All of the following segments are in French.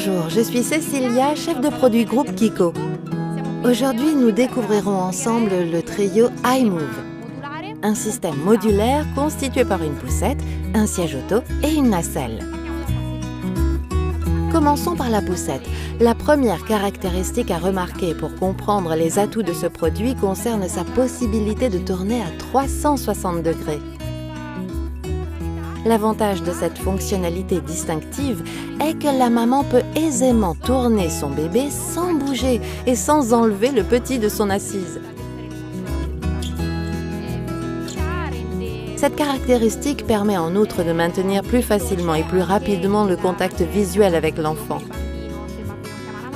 Bonjour, je suis Cécilia, chef de produit groupe Kiko. Aujourd'hui, nous découvrirons ensemble le trio iMove, un système modulaire constitué par une poussette, un siège auto et une nacelle. Commençons par la poussette. La première caractéristique à remarquer pour comprendre les atouts de ce produit concerne sa possibilité de tourner à 360 degrés. L'avantage de cette fonctionnalité distinctive est que la maman peut aisément tourner son bébé sans bouger et sans enlever le petit de son assise. Cette caractéristique permet en outre de maintenir plus facilement et plus rapidement le contact visuel avec l'enfant.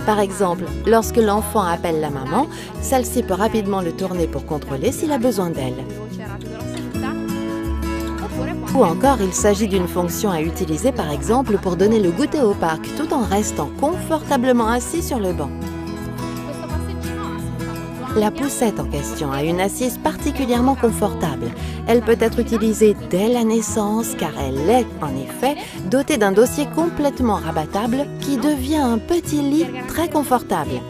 Par exemple, lorsque l'enfant appelle la maman, celle-ci peut rapidement le tourner pour contrôler s'il a besoin d'elle. Ou encore, il s'agit d'une fonction à utiliser par exemple pour donner le goûter au parc tout en restant confortablement assis sur le banc. La poussette en question a une assise particulièrement confortable. Elle peut être utilisée dès la naissance car elle est, en effet, dotée d'un dossier complètement rabattable qui devient un petit lit très confortable.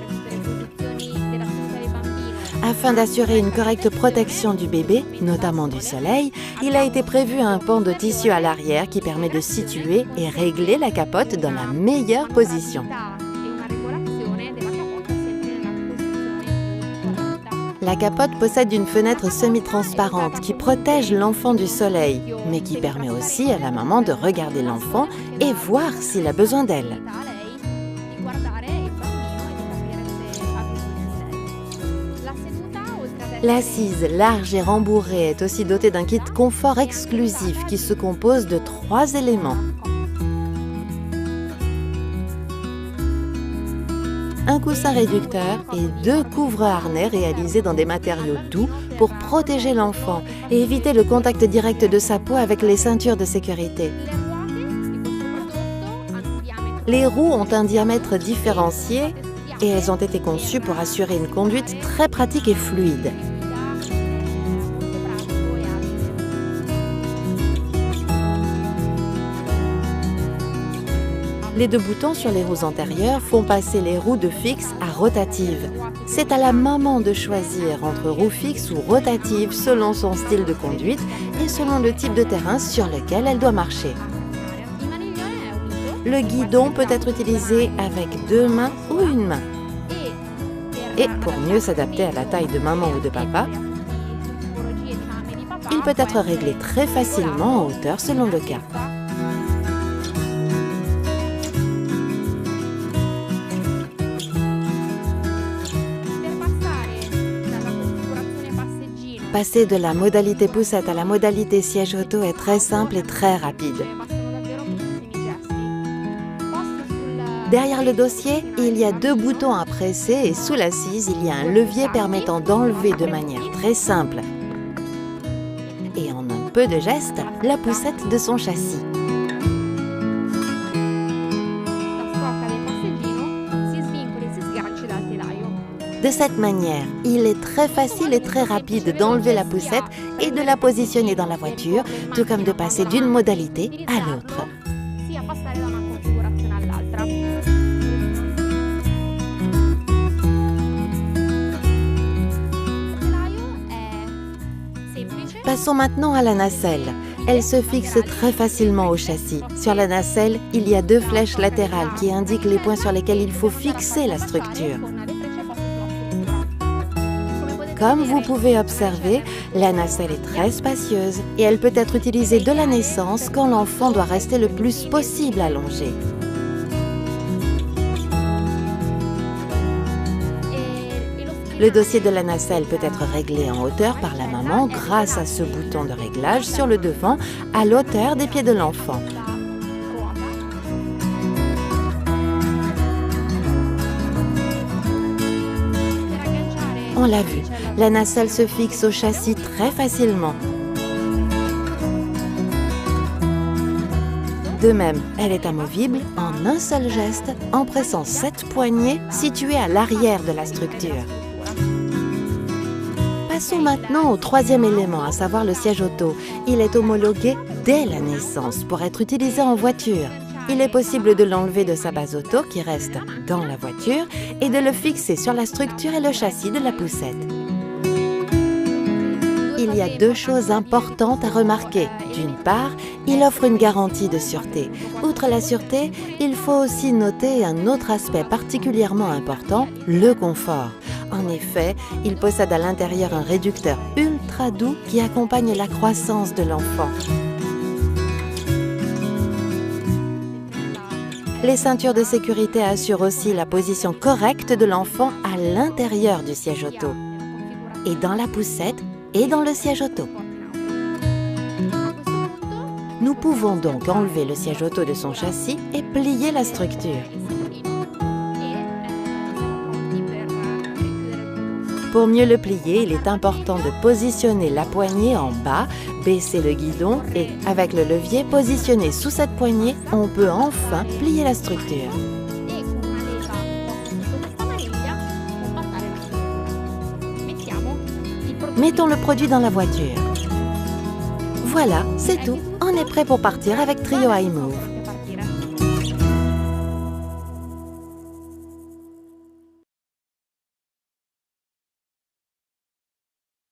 Afin d'assurer une correcte protection du bébé, notamment du soleil, il a été prévu un pan de tissu à l'arrière qui permet de situer et régler la capote dans la meilleure position. La capote possède une fenêtre semi-transparente qui protège l'enfant du soleil, mais qui permet aussi à la maman de regarder l'enfant et voir s'il a besoin d'elle. L'assise large et rembourrée est aussi dotée d'un kit confort exclusif qui se compose de 3 éléments. Un coussin réducteur et 2 couvre-harnais réalisés dans des matériaux doux pour protéger l'enfant et éviter le contact direct de sa peau avec les ceintures de sécurité. Les roues ont un diamètre différencié et elles ont été conçues pour assurer une conduite très pratique et fluide. Les 2 boutons sur les roues antérieures font passer les roues de fixe à rotative. C'est à la maman de choisir entre roues fixes ou rotatives selon son style de conduite et selon le type de terrain sur lequel elle doit marcher. Le guidon peut être utilisé avec 2 mains ou une main. Et pour mieux s'adapter à la taille de maman ou de papa, il peut être réglé très facilement en hauteur selon le cas. Passer de la modalité poussette à la modalité siège auto est très simple et très rapide. Derrière le dossier, il y a 2 boutons à presser et sous l'assise, il y a un levier permettant d'enlever de manière très simple et en un peu de gestes, la poussette de son châssis. De cette manière, il est très facile et très rapide d'enlever la poussette et de la positionner dans la voiture, tout comme de passer d'une modalité à l'autre. Passons maintenant à la nacelle. Elle se fixe très facilement au châssis. Sur la nacelle, il y a 2 flèches latérales qui indiquent les points sur lesquels il faut fixer la structure. Comme vous pouvez observer, la nacelle est très spacieuse et elle peut être utilisée de la naissance quand l'enfant doit rester le plus possible allongé. Le dossier de la nacelle peut être réglé en hauteur par la maman grâce à ce bouton de réglage sur le devant à l'auteur des pieds de l'enfant. On l'a vu, la nacelle se fixe au châssis très facilement. De même, elle est amovible en un seul geste en pressant 7 poignées situées à l'arrière de la structure. Passons maintenant au 3e élément, à savoir le siège auto. Il est homologué dès la naissance pour être utilisé en voiture. Il est possible de l'enlever de sa base auto qui reste dans la voiture et de le fixer sur la structure et le châssis de la poussette. Il y a deux choses importantes à remarquer. D'une part, il offre une garantie de sûreté. Outre la sûreté, il faut aussi noter un autre aspect particulièrement important, le confort. En effet, il possède à l'intérieur un réducteur ultra doux qui accompagne la croissance de l'enfant. Les ceintures de sécurité assurent aussi la position correcte de l'enfant à l'intérieur du siège auto, et dans la poussette et dans le siège auto. Nous pouvons donc enlever le siège auto de son châssis et plier la structure. Pour mieux le plier, il est important de positionner la poignée en bas, baisser le guidon et, avec le levier positionné sous cette poignée, on peut enfin plier la structure. Mettons le produit dans la voiture. Voilà, c'est tout. On est prêt pour partir avec Trio iMove.